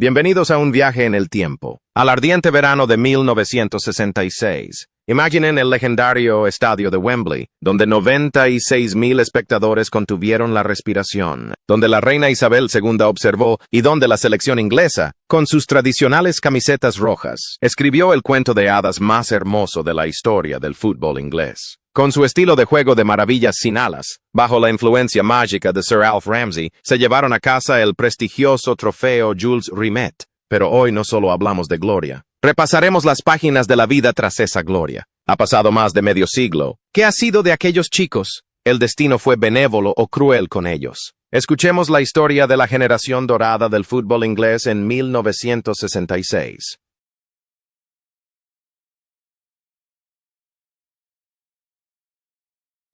Bienvenidos a un viaje en el tiempo, al ardiente verano de 1966. Imaginen el legendario estadio de Wembley, donde 96,000 espectadores contuvieron la respiración, donde la reina Isabel II observó y donde la selección inglesa, con sus tradicionales camisetas rojas, escribió el cuento de hadas más hermoso de la historia del fútbol inglés. Con su estilo de juego de maravillas sin alas, bajo la influencia mágica de Sir Alf Ramsey, se llevaron a casa el prestigioso trofeo Jules Rimet. Pero hoy no solo hablamos de gloria. Repasaremos las páginas de la vida tras esa gloria. Ha pasado más de medio siglo. ¿Qué ha sido de aquellos chicos? ¿El destino fue benévolo o cruel con ellos? Escuchemos la historia de la generación dorada del fútbol inglés en 1966.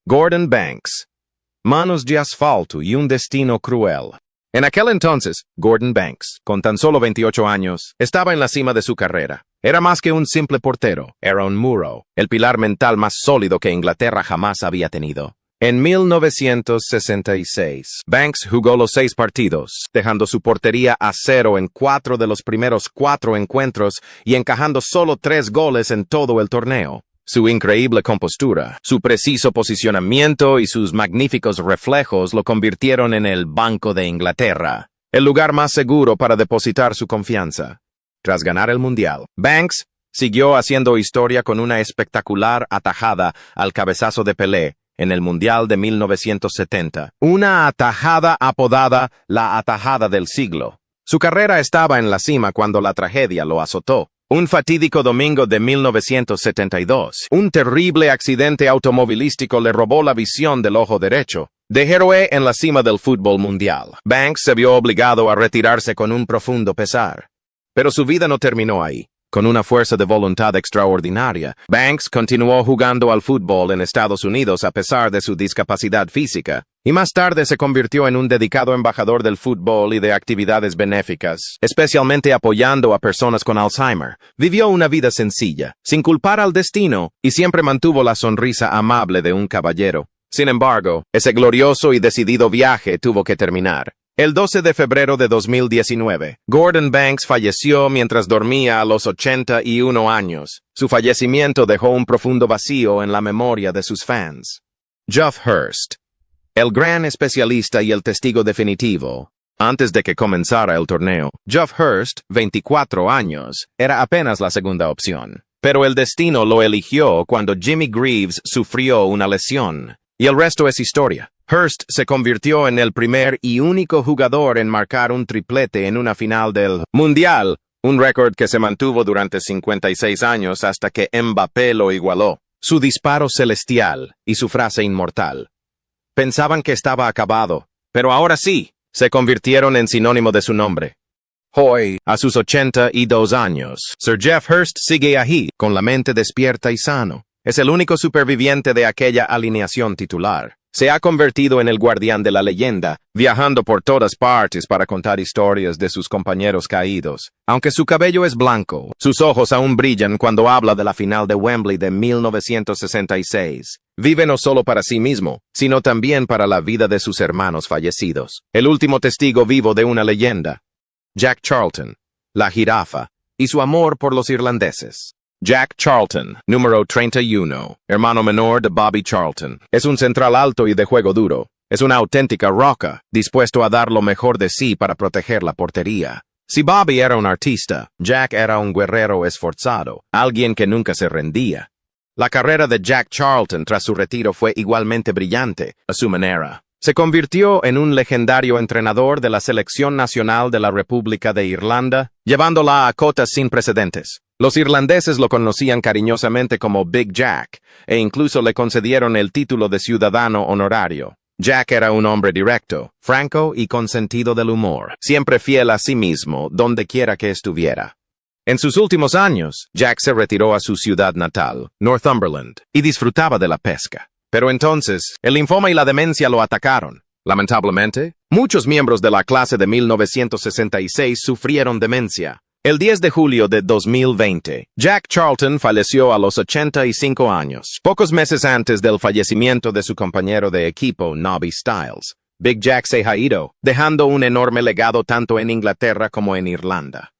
Gordon Banks. Manos de asfalto y un destino cruel. En aquel entonces, Gordon Banks, con tan solo 28 años, estaba en la cima de su carrera. Era más que un simple portero, era un muro, el pilar mental más sólido que Inglaterra jamás había tenido. En 1966, Banks jugó los 6 partidos, dejando su portería a 0 en 4 de los primeros 4 encuentros y encajando solo 3 goles en todo el torneo. Su increíble compostura, su preciso posicionamiento y sus magníficos reflejos lo convirtieron en el Banco de Inglaterra, el lugar más seguro para depositar su confianza. Tras ganar el Mundial, Banks siguió haciendo historia con una espectacular atajada al cabezazo de Pelé en el Mundial de 1970. Una atajada apodada la atajada del siglo. Su carrera estaba en la cima cuando la tragedia lo azotó. Un fatídico domingo de 1972, un terrible accidente automovilístico le robó la visión del ojo derecho. De héroe en la cima del fútbol mundial, Banks se vio obligado a retirarse con un profundo pesar. Pero su vida no terminó ahí. Con una fuerza de voluntad extraordinaria, Banks continuó jugando al fútbol en Estados Unidos a pesar de su discapacidad física, y más tarde se convirtió en un dedicado embajador del fútbol y de actividades benéficas, especialmente apoyando a personas con Alzheimer. Vivió una vida sencilla, sin culpar al destino, y siempre mantuvo la sonrisa amable de un caballero. Sin embargo, ese glorioso y decidido viaje tuvo que terminar. El 12 de febrero de 2019, Gordon Banks falleció mientras dormía a los 81 años. Su fallecimiento dejó un profundo vacío en la memoria de sus fans. Geoff Hurst, el gran especialista y el testigo definitivo. Antes de que comenzara el torneo, Geoff Hurst, 24 años, era apenas la segunda opción. Pero el destino lo eligió cuando Jimmy Greaves sufrió una lesión. Y el resto es historia. Hurst se convirtió en el primer y único jugador en marcar un triplete en una final del Mundial, un récord que se mantuvo durante 56 años hasta que Mbappé lo igualó. Su disparo celestial y su frase inmortal. Pensaban que estaba acabado, pero ahora sí, se convirtieron en sinónimo de su nombre. Hoy, a sus 82 años, Sir Geoff Hurst sigue ahí, con la mente despierta y sano. Es el único superviviente de aquella alineación titular. Se ha convertido en el guardián de la leyenda, viajando por todas partes para contar historias de sus compañeros caídos. Aunque su cabello es blanco, sus ojos aún brillan cuando habla de la final de Wembley de 1966. Vive no solo para sí mismo, sino también para la vida de sus hermanos fallecidos. El último testigo vivo de una leyenda. Jack Charlton, la jirafa, y su amor por los irlandeses. Jack Charlton, número 31, hermano menor de Bobby Charlton. Es un central alto y de juego duro. Es una auténtica roca, dispuesto a dar lo mejor de sí para proteger la portería. Si Bobby era un artista, Jack era un guerrero esforzado, alguien que nunca se rendía. La carrera de Jack Charlton tras su retiro fue igualmente brillante, a su manera. Se convirtió en un legendario entrenador de la Selección Nacional de la República de Irlanda, llevándola a cotas sin precedentes. Los irlandeses lo conocían cariñosamente como Big Jack, e incluso le concedieron el título de ciudadano honorario. Jack era un hombre directo, franco y con sentido del humor, siempre fiel a sí mismo, donde quiera que estuviera. En sus últimos años, Jack se retiró a su ciudad natal, Northumberland, y disfrutaba de la pesca. Pero entonces, el linfoma y la demencia lo atacaron. Lamentablemente, muchos miembros de la clase de 1966 sufrieron demencia. El 10 de julio de 2020, Jack Charlton falleció a los 85 años, pocos meses antes del fallecimiento de su compañero de equipo, Nobby Stiles. Big Jack se ha ido, dejando un enorme legado tanto en Inglaterra como en Irlanda.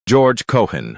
George Cohen.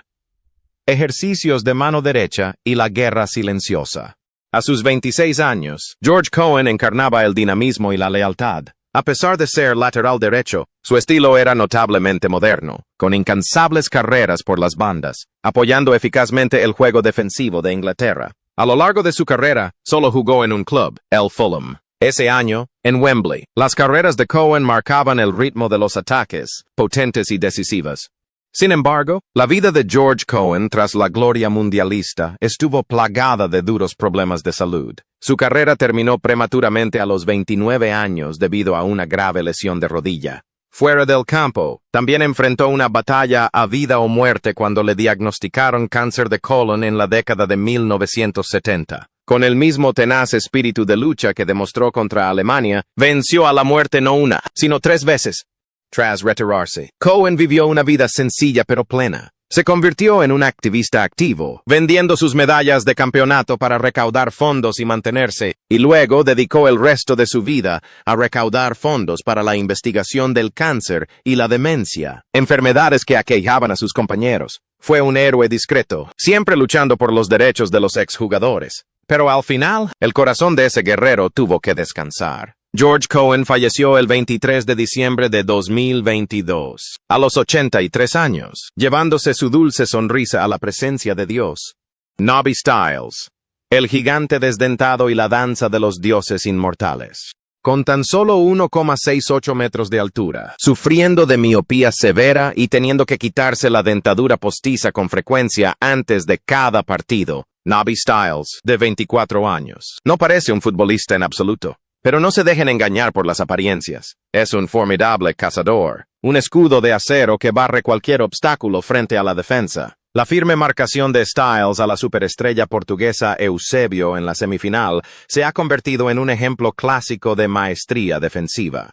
Ejercicios de mano derecha y la guerra silenciosa. A sus 26 años, George Cohen encarnaba el dinamismo y la lealtad. A pesar de ser lateral derecho, su estilo era notablemente moderno, con incansables carreras por las bandas, apoyando eficazmente el juego defensivo de Inglaterra. A lo largo de su carrera, solo jugó en un club, el Fulham. Ese año, en Wembley, las carreras de Cohen marcaban el ritmo de los ataques, potentes y decisivas. Sin embargo, la vida de George Cohen tras la gloria mundialista estuvo plagada de duros problemas de salud. Su carrera terminó prematuramente a los 29 años debido a una grave lesión de rodilla. Fuera del campo, también enfrentó una batalla a vida o muerte cuando le diagnosticaron cáncer de colon en la década de 1970. Con el mismo tenaz espíritu de lucha que demostró contra Alemania, venció a la muerte no una, sino 3 veces. Tras retirarse, Cohen vivió una vida sencilla pero plena. Se convirtió en un activista activo, vendiendo sus medallas de campeonato para recaudar fondos y mantenerse, y luego dedicó el resto de su vida a recaudar fondos para la investigación del cáncer y la demencia, enfermedades que aquejaban a sus compañeros. Fue un héroe discreto, siempre luchando por los derechos de los exjugadores. Pero al final, el corazón de ese guerrero tuvo que descansar. George Cohen falleció el 23 de diciembre de 2022, a los 83 años, llevándose su dulce sonrisa a la presencia de Dios. Nobby Stiles, el gigante desdentado y la danza de los dioses inmortales. Con tan solo 1,68 metros de altura, sufriendo de miopía severa y teniendo que quitarse la dentadura postiza con frecuencia antes de cada partido, Nobby Stiles, de 24 años, no parece un futbolista en absoluto. Pero no se dejen engañar por las apariencias. Es un formidable cazador, un escudo de acero que barre cualquier obstáculo frente a la defensa. La firme marcación de Stiles a la superestrella portuguesa Eusebio en la semifinal se ha convertido en un ejemplo clásico de maestría defensiva.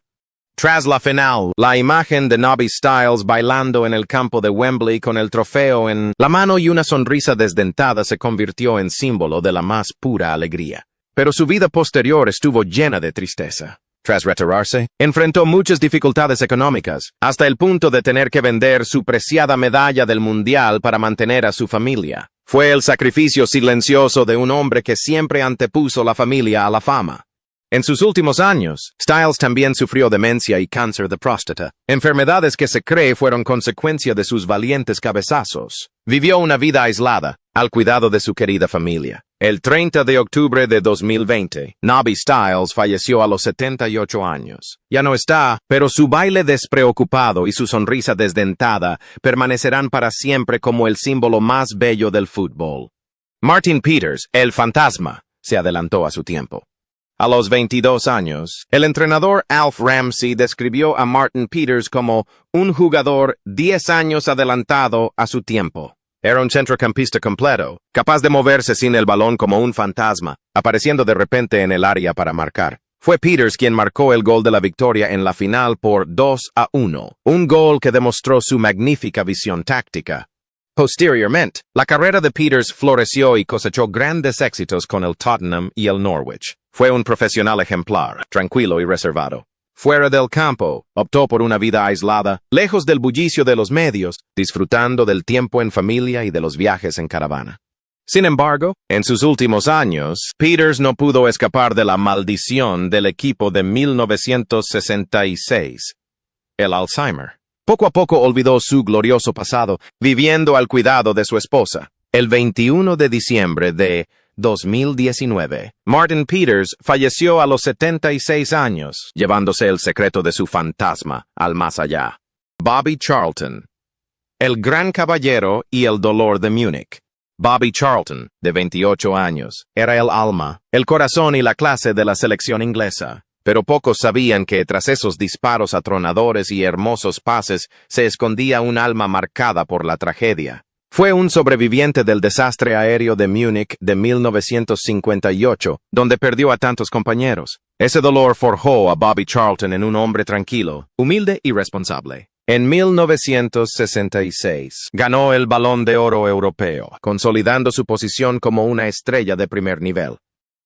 Tras la final, la imagen de Nobby Stiles bailando en el campo de Wembley con el trofeo en la mano y una sonrisa desdentada se convirtió en símbolo de la más pura alegría. Pero su vida posterior estuvo llena de tristeza. Tras retirarse, enfrentó muchas dificultades económicas, hasta el punto de tener que vender su preciada medalla del Mundial para mantener a su familia. Fue el sacrificio silencioso de un hombre que siempre antepuso la familia a la fama. En sus últimos años, Stiles también sufrió demencia y cáncer de próstata, enfermedades que se cree fueron consecuencia de sus valientes cabezazos. Vivió una vida aislada, al cuidado de su querida familia. El 30 de octubre de 2020, Nobby Stiles falleció a los 78 años. Ya no está, pero su baile despreocupado y su sonrisa desdentada permanecerán para siempre como el símbolo más bello del fútbol. Martin Peters, el fantasma, se adelantó a su tiempo. A los 22 años, el entrenador Alf Ramsey describió a Martin Peters como un jugador 10 años adelantado a su tiempo. Era un centrocampista completo, capaz de moverse sin el balón como un fantasma, apareciendo de repente en el área para marcar. Fue Peters quien marcó el gol de la victoria en la final por 2-1, un gol que demostró su magnífica visión táctica. Posteriormente, la carrera de Peters floreció y cosechó grandes éxitos con el Tottenham y el Norwich. Fue un profesional ejemplar, tranquilo y reservado. Fuera del campo, optó por una vida aislada, lejos del bullicio de los medios, disfrutando del tiempo en familia y de los viajes en caravana. Sin embargo, en sus últimos años, Peters no pudo escapar de la maldición del equipo de 1966, el Alzheimer. Poco a poco olvidó su glorioso pasado, viviendo al cuidado de su esposa. El 21 de diciembre de 2019, Martin Peters falleció a los 76 años, llevándose el secreto de su fantasma al más allá. Bobby Charlton, el gran caballero y el dolor de Múnich. Bobby Charlton, de 28 años, era el alma, el corazón y la clase de la selección inglesa. Pero pocos sabían que tras esos disparos atronadores y hermosos pases se escondía un alma marcada por la tragedia. Fue un sobreviviente del desastre aéreo de Múnich de 1958, donde perdió a tantos compañeros. Ese dolor forjó a Bobby Charlton en un hombre tranquilo, humilde y responsable. En 1966, ganó el Balón de Oro europeo, consolidando su posición como una estrella de primer nivel.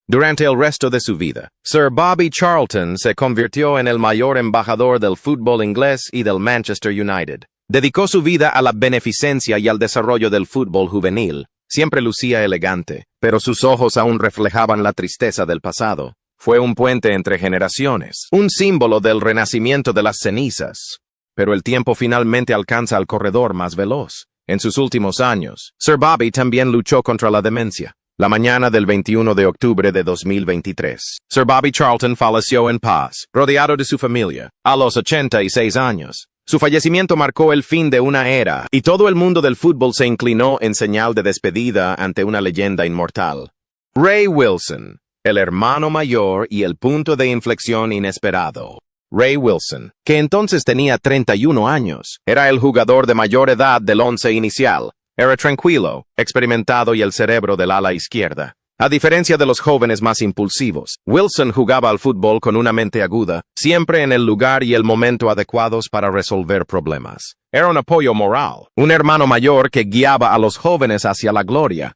Durante el resto de su vida, Sir Bobby Charlton se convirtió en el mayor embajador del fútbol inglés y del Manchester United. Dedicó su vida a la beneficencia y al desarrollo del fútbol juvenil. Siempre lucía elegante, pero sus ojos aún reflejaban la tristeza del pasado. Fue un puente entre generaciones, un símbolo del renacimiento de las cenizas. Pero el tiempo finalmente alcanza al corredor más veloz. En sus últimos años, Sir Bobby también luchó contra la demencia. La mañana del 21 de octubre de 2023, Sir Bobby Charlton falleció en paz, rodeado de su familia, a los 86 años. Su fallecimiento marcó el fin de una era, y todo el mundo del fútbol se inclinó en señal de despedida ante una leyenda inmortal. Ray Wilson, el hermano mayor y el punto de inflexión inesperado. Ray Wilson, que entonces tenía 31 años, era el jugador de mayor edad del once inicial. Era tranquilo, experimentado y el cerebro del ala izquierda. A diferencia de los jóvenes más impulsivos, Wilson jugaba al fútbol con una mente aguda, siempre en el lugar y el momento adecuados para resolver problemas. Era un apoyo moral, un hermano mayor que guiaba a los jóvenes hacia la gloria.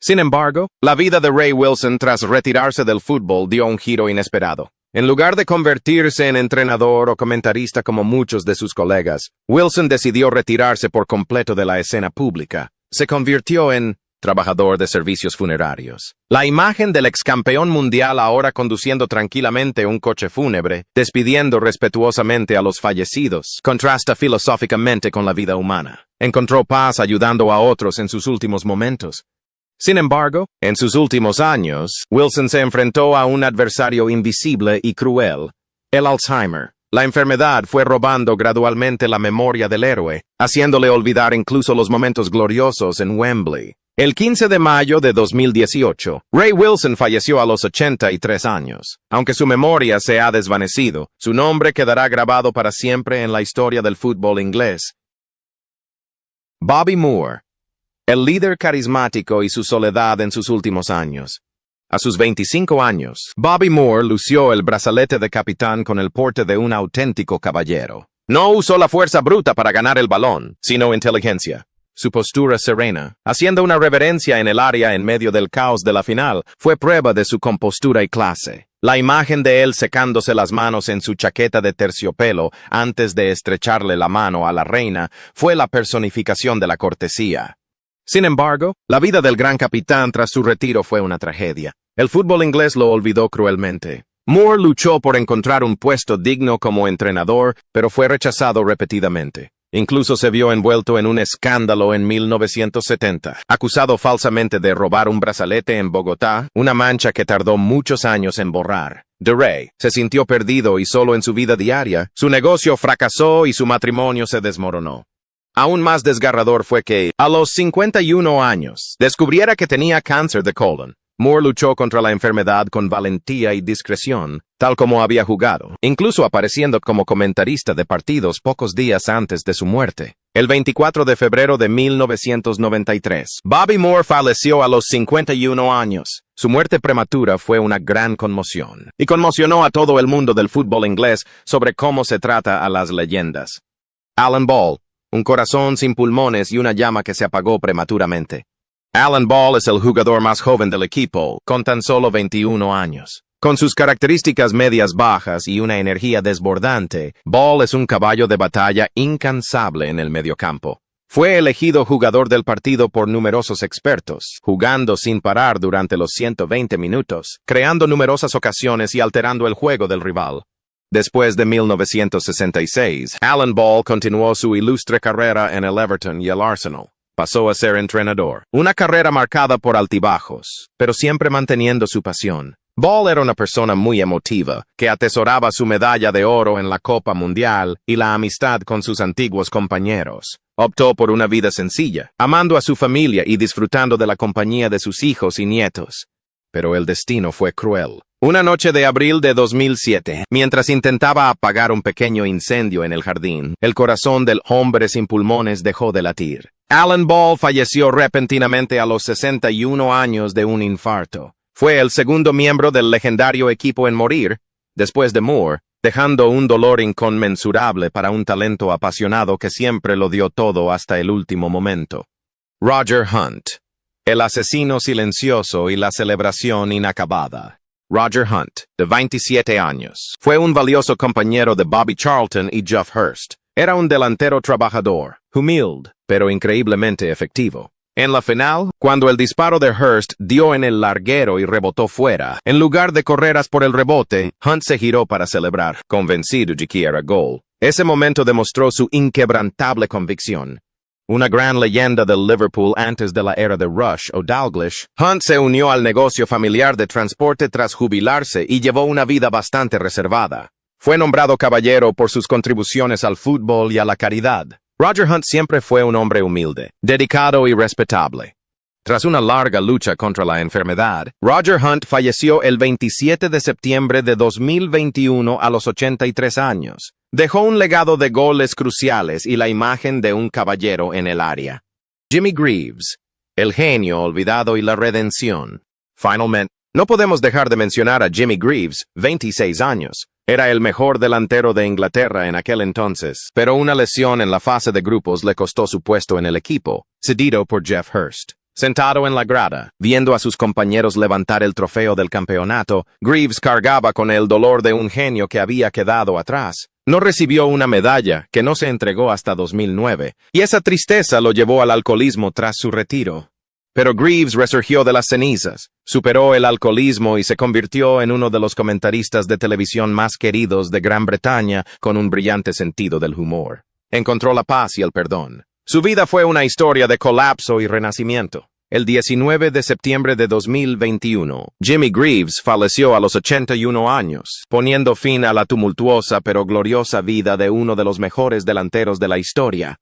Sin embargo, la vida de Ray Wilson tras retirarse del fútbol dio un giro inesperado. En lugar de convertirse en entrenador o comentarista como muchos de sus colegas, Wilson decidió retirarse por completo de la escena pública. Se convirtió en trabajador de servicios funerarios. La imagen del excampeón mundial ahora conduciendo tranquilamente un coche fúnebre, despidiendo respetuosamente a los fallecidos, contrasta filosóficamente con la vida humana. Encontró paz ayudando a otros en sus últimos momentos. Sin embargo, en sus últimos años, Wilson se enfrentó a un adversario invisible y cruel, el Alzheimer. La enfermedad fue robando gradualmente la memoria del héroe, haciéndole olvidar incluso los momentos gloriosos en Wembley. El 15 de mayo de 2018, Ray Wilson falleció a los 83 años. Aunque su memoria se ha desvanecido, su nombre quedará grabado para siempre en la historia del fútbol inglés. Bobby Moore, el líder carismático y su soledad en sus últimos años. A sus 25 años, Bobby Moore lució el brazalete de capitán con el porte de un auténtico caballero. No usó la fuerza bruta para ganar el balón, sino inteligencia. Su postura serena, haciendo una reverencia en el área en medio del caos de la final, fue prueba de su compostura y clase. La imagen de él secándose las manos en su chaqueta de terciopelo antes de estrecharle la mano a la reina fue la personificación de la cortesía. Sin embargo, la vida del gran capitán tras su retiro fue una tragedia. El fútbol inglés lo olvidó cruelmente. Moore luchó por encontrar un puesto digno como entrenador, pero fue rechazado repetidamente. Incluso se vio envuelto en un escándalo en 1970, acusado falsamente de robar un brazalete en Bogotá, una mancha que tardó muchos años en borrar. De Ray se sintió perdido y solo en su vida diaria. Su negocio fracasó y su matrimonio se desmoronó. Aún más desgarrador fue que, a los 51 años, descubriera que tenía cáncer de colon. Moore luchó contra la enfermedad con valentía y discreción, tal como había jugado, incluso apareciendo como comentarista de partidos pocos días antes de su muerte. El 24 de febrero de 1993, Bobby Moore falleció a los 51 años. Su muerte prematura fue una gran conmoción, y conmocionó a todo el mundo del fútbol inglés sobre cómo se trata a las leyendas. Alan Ball, un corazón sin pulmones y una llama que se apagó prematuramente. Alan Ball es el jugador más joven del equipo, con tan solo 21 años. Con sus características medias bajas y una energía desbordante, Ball es un caballo de batalla incansable en el mediocampo. Fue elegido jugador del partido por numerosos expertos, jugando sin parar durante los 120 minutos, creando numerosas ocasiones y alterando el juego del rival. Después de 1966, Alan Ball continuó su ilustre carrera en el Everton y el Arsenal. Pasó a ser entrenador. Una carrera marcada por altibajos, pero siempre manteniendo su pasión. Ball era una persona muy emotiva, que atesoraba su medalla de oro en la Copa Mundial y la amistad con sus antiguos compañeros. Optó por una vida sencilla, amando a su familia y disfrutando de la compañía de sus hijos y nietos. Pero el destino fue cruel. Una noche de abril de 2007, mientras intentaba apagar un pequeño incendio en el jardín, el corazón del hombre sin pulmones dejó de latir. Alan Ball falleció repentinamente a los 61 años de un infarto. Fue el segundo miembro del legendario equipo en morir, después de Moore, dejando un dolor inconmensurable para un talento apasionado que siempre lo dio todo hasta el último momento. Roger Hunt. El asesino silencioso y la celebración inacabada. Roger Hunt, de 27 años, fue un valioso compañero de Bobby Charlton y Jeff Hurst. Era un delantero trabajador, humilde, pero increíblemente efectivo. En la final, cuando el disparo de Hurst dio en el larguero y rebotó fuera, en lugar de correr por el rebote, Hunt se giró para celebrar, convencido de que era gol. Ese momento demostró su inquebrantable convicción. Una gran leyenda del Liverpool antes de la era de Rush o Dalglish, Hunt se unió al negocio familiar de transporte tras jubilarse y llevó una vida bastante reservada. Fue nombrado caballero por sus contribuciones al fútbol y a la caridad. Roger Hunt siempre fue un hombre humilde, dedicado y respetable. Tras una larga lucha contra la enfermedad, Roger Hunt falleció el 27 de septiembre de 2021 a los 83 años. Dejó un legado de goles cruciales y la imagen de un caballero en el área. Jimmy Greaves, el genio olvidado y la redención. Finalmente, no podemos dejar de mencionar a Jimmy Greaves, 26 años. Era el mejor delantero de Inglaterra en aquel entonces, pero una lesión en la fase de grupos le costó su puesto en el equipo, cedido por Jeff Hurst. Sentado en la grada, viendo a sus compañeros levantar el trofeo del campeonato, Greaves cargaba con el dolor de un genio que había quedado atrás. No recibió una medalla, que no se entregó hasta 2009, y esa tristeza lo llevó al alcoholismo tras su retiro. Pero Greaves resurgió de las cenizas, superó el alcoholismo y se convirtió en uno de los comentaristas de televisión más queridos de Gran Bretaña con un brillante sentido del humor. Encontró la paz y el perdón. Su vida fue una historia de colapso y renacimiento. El 19 de septiembre de 2021, Jimmy Greaves falleció a los 81 años, poniendo fin a la tumultuosa pero gloriosa vida de uno de los mejores delanteros de la historia.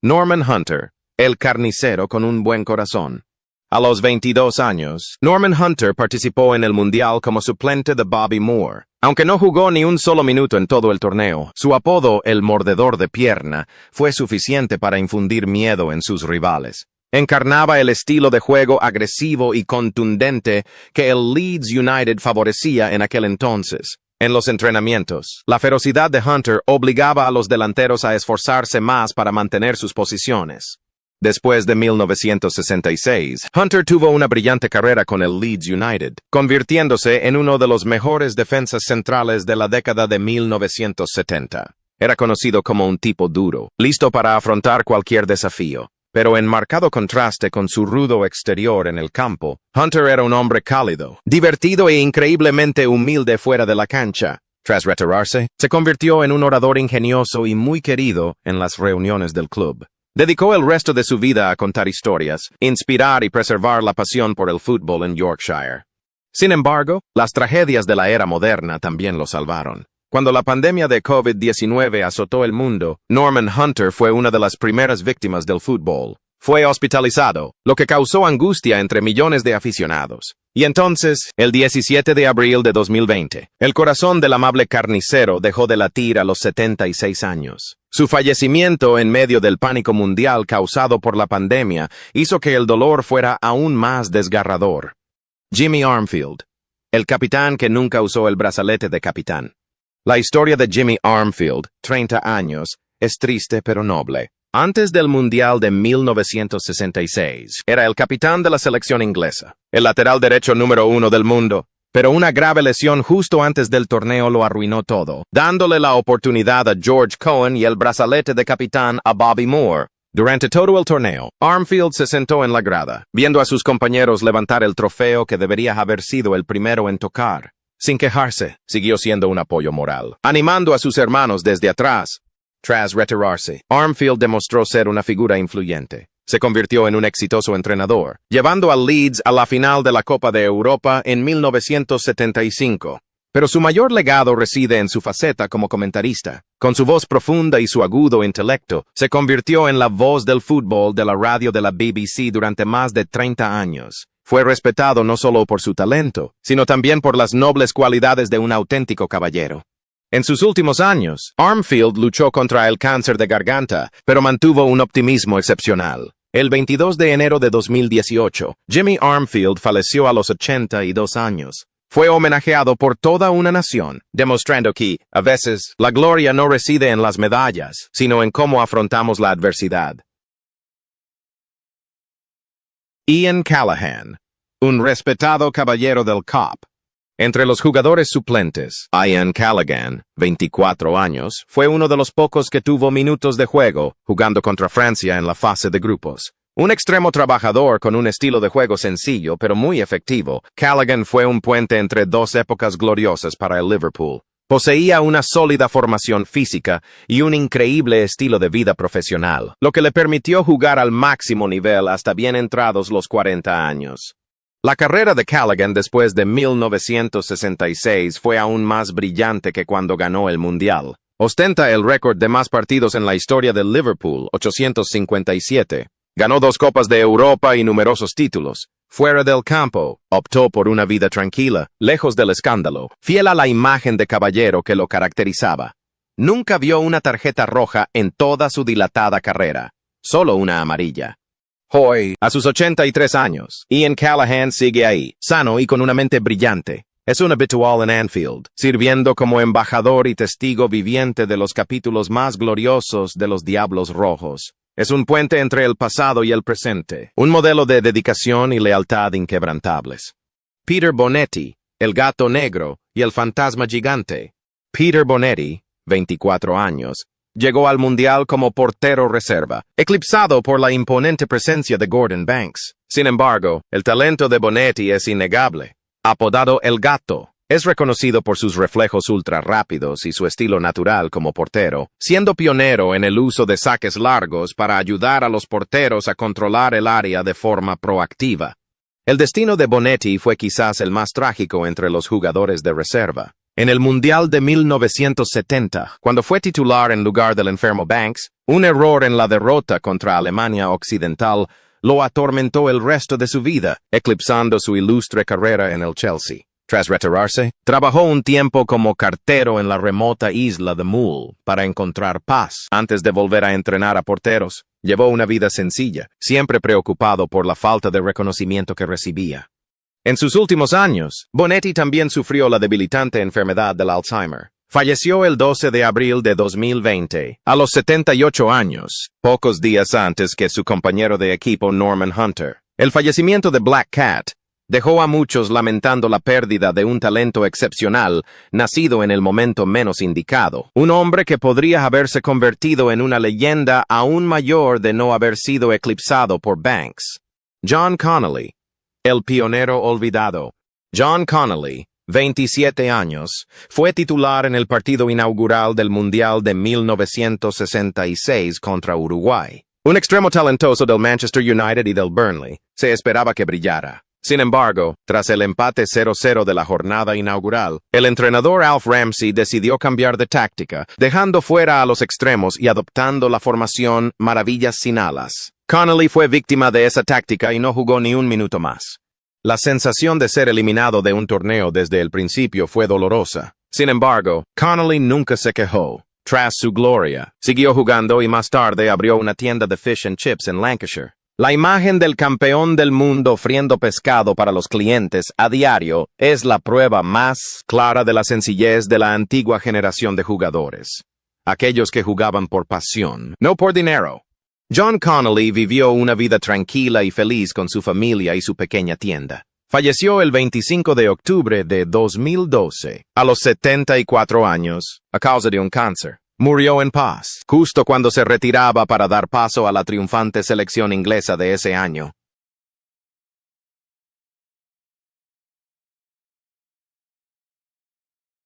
Norman Hunter, el carnicero con un buen corazón. A los 22 años, Norman Hunter participó en el Mundial como suplente de Bobby Moore. Aunque no jugó ni un solo minuto en todo el torneo, su apodo, el mordedor de pierna, fue suficiente para infundir miedo en sus rivales. Encarnaba el estilo de juego agresivo y contundente que el Leeds United favorecía en aquel entonces. En los entrenamientos, la ferocidad de Hunter obligaba a los delanteros a esforzarse más para mantener sus posiciones. Después de 1966, Hunter tuvo una brillante carrera con el Leeds United, convirtiéndose en uno de los mejores defensas centrales de la década de 1970. Era conocido como un tipo duro, listo para afrontar cualquier desafío. Pero en marcado contraste con su rudo exterior en el campo, Hunter era un hombre cálido, divertido e increíblemente humilde fuera de la cancha. Tras retirarse, se convirtió en un orador ingenioso y muy querido en las reuniones del club. Dedicó el resto de su vida a contar historias, inspirar y preservar la pasión por el fútbol en Yorkshire. Sin embargo, las tragedias de la era moderna también lo salvaron. Cuando la pandemia de COVID-19 azotó el mundo, Norman Hunter fue una de las primeras víctimas del fútbol. Fue hospitalizado, lo que causó angustia entre millones de aficionados. Y entonces, el 17 de abril de 2020, el corazón del amable carnicero dejó de latir a los 76 años. Su fallecimiento en medio del pánico mundial causado por la pandemia hizo que el dolor fuera aún más desgarrador. Jimmy Armfield, el capitán que nunca usó el brazalete de capitán. La historia de Jimmy Armfield, 30 años, es triste pero noble. Antes del Mundial de 1966, era el capitán de la selección inglesa, el lateral derecho número 1 del mundo, pero una grave lesión justo antes del torneo lo arruinó todo, dándole la oportunidad a George Cohen y el brazalete de capitán a Bobby Moore. Durante todo el torneo, Armfield se sentó en la grada, viendo a sus compañeros levantar el trofeo que debería haber sido el primero en tocar. Sin quejarse, siguió siendo un apoyo moral, animando a sus hermanos desde atrás. Tras retirarse, Armfield demostró ser una figura influyente. Se convirtió en un exitoso entrenador, llevando al Leeds a la final de la Copa de Europa en 1975. Pero su mayor legado reside en su faceta como comentarista. Con su voz profunda y su agudo intelecto, se convirtió en la voz del fútbol de la radio de la BBC durante más de 30 años. Fue respetado no solo por su talento, sino también por las nobles cualidades de un auténtico caballero. En sus últimos años, Armfield luchó contra el cáncer de garganta, pero mantuvo un optimismo excepcional. El 22 de enero de 2018, Jimmy Armfield falleció a los 82 años. Fue homenajeado por toda una nación, demostrando que, a veces, la gloria no reside en las medallas, sino en cómo afrontamos la adversidad. Ian Callaghan, un respetado caballero del COP. Entre los jugadores suplentes, Ian Callaghan, 24 años, fue uno de los pocos que tuvo minutos de juego, jugando contra Francia en la fase de grupos. Un extremo trabajador con un estilo de juego sencillo pero muy efectivo, Callaghan fue un puente entre dos épocas gloriosas para el Liverpool. Poseía una sólida formación física y un increíble estilo de vida profesional, lo que le permitió jugar al máximo nivel hasta bien entrados los 40 años. La carrera de Callaghan después de 1966 fue aún más brillante que cuando ganó el Mundial. Ostenta el récord de más partidos en la historia del Liverpool, 857. Ganó 2 Copas de Europa y numerosos títulos. Fuera del campo, optó por una vida tranquila, lejos del escándalo, fiel a la imagen de caballero que lo caracterizaba. Nunca vio una tarjeta roja en toda su dilatada carrera, solo una amarilla. Hoy, a sus 83 años, Ian Callaghan sigue ahí, sano y con una mente brillante. Es un habitual en Anfield, sirviendo como embajador y testigo viviente de los capítulos más gloriosos de los Diablos Rojos. Es un puente entre el pasado y el presente, un modelo de dedicación y lealtad inquebrantables. Peter Bonetti, el gato negro y el fantasma gigante. Peter Bonetti, 24 años, llegó al Mundial como portero reserva, eclipsado por la imponente presencia de Gordon Banks. Sin embargo, el talento de Bonetti es innegable. Apodado El Gato, es reconocido por sus reflejos ultra rápidos y su estilo natural como portero, siendo pionero en el uso de saques largos para ayudar a los porteros a controlar el área de forma proactiva. El destino de Bonetti fue quizás el más trágico entre los jugadores de reserva. En el Mundial de 1970, cuando fue titular en lugar del enfermo Banks, un error en la derrota contra Alemania Occidental lo atormentó el resto de su vida, eclipsando su ilustre carrera en el Chelsea. Tras retirarse, trabajó un tiempo como cartero en la remota isla de Mull para encontrar paz antes de volver a entrenar a porteros. Llevó una vida sencilla, siempre preocupado por la falta de reconocimiento que recibía. En sus últimos años, Bonetti también sufrió la debilitante enfermedad del Alzheimer. Falleció el 12 de abril de 2020, a los 78 años, pocos días antes que su compañero de equipo Norman Hunter. El fallecimiento de Black Cat dejó a muchos lamentando la pérdida de un talento excepcional, nacido en el momento menos indicado. Un hombre que podría haberse convertido en una leyenda aún mayor de no haber sido eclipsado por Banks. John Connolly, el pionero olvidado. John Connolly, 27 años, fue titular en el partido inaugural del Mundial de 1966 contra Uruguay. Un extremo talentoso del Manchester United y del Burnley, se esperaba que brillara. Sin embargo, tras el empate 0-0 de la jornada inaugural, el entrenador Alf Ramsey decidió cambiar de táctica, dejando fuera a los extremos y adoptando la formación Maravillas sin alas. Connolly fue víctima de esa táctica y no jugó ni un minuto más. La sensación de ser eliminado de un torneo desde el principio fue dolorosa. Sin embargo, Connolly nunca se quejó. Tras su gloria, siguió jugando y más tarde abrió una tienda de fish and chips en Lancashire. La imagen del campeón del mundo friendo pescado para los clientes a diario es la prueba más clara de la sencillez de la antigua generación de jugadores. Aquellos que jugaban por pasión, no por dinero. John Connolly vivió una vida tranquila y feliz con su familia y su pequeña tienda. Falleció el 25 de octubre de 2012, a los 74 años, a causa de un cáncer. Murió en paz, justo cuando se retiraba para dar paso a la triunfante selección inglesa de ese año.